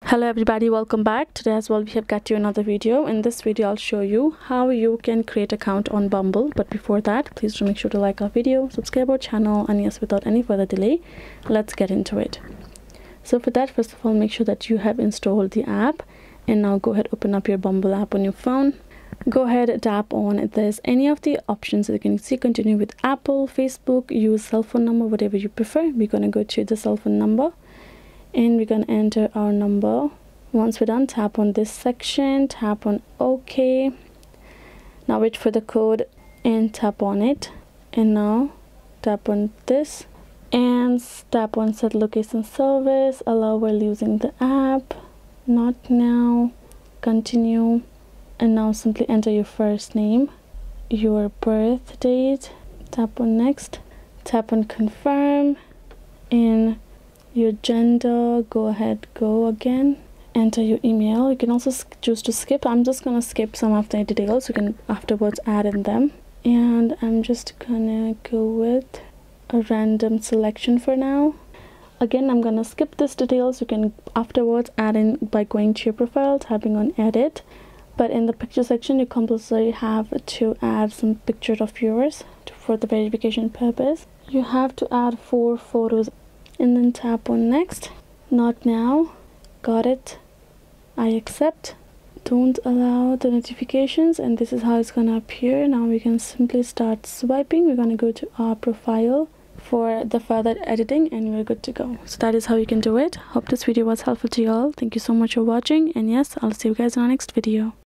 Hello everybody, welcome back. Today as well we have got you another video. In this video I'll show you how you can create account on Bumble, but before that please do make sure to like our video, subscribe our channel, and yes, without any further delay, let's get into it. So for that, first of all, make sure that you have installed the app, and now go ahead, open up your Bumble app on your phone. Go ahead, tap on if there's any of the options that you can see. Continue with Apple, Facebook, use cell phone number, whatever you prefer. We're going to go to the cell phone number and we're going to enter our number. Once we're done, tap on this section, tap on OK. Now wait for the code and tap on it, and now tap on this and tap on set location service, allow while using the app, not now, continue, and now simply enter your first name, your birth date, tap on next, tap on confirm, and your gender, go ahead, go again, enter your email. You can also choose to skip. I'm just gonna skip some of the details. You can afterwards add in them, and I'm just gonna go with a random selection for now. Again, I'm gonna skip this details. You can afterwards add in by going to your profile, tapping on edit, but in the picture section you compulsory have to add some pictures of yours for the verification purpose. You have to add 4 photos, and then tap on next, not now, got it, I accept, don't allow the notifications, and this is how it's gonna appear. Now we can simply start swiping. We're gonna go to our profile for the further editing, and we're good to go. So that is how you can do it. Hope this video was helpful to you all. Thank you so much for watching, and yes, I'll see you guys in our next video.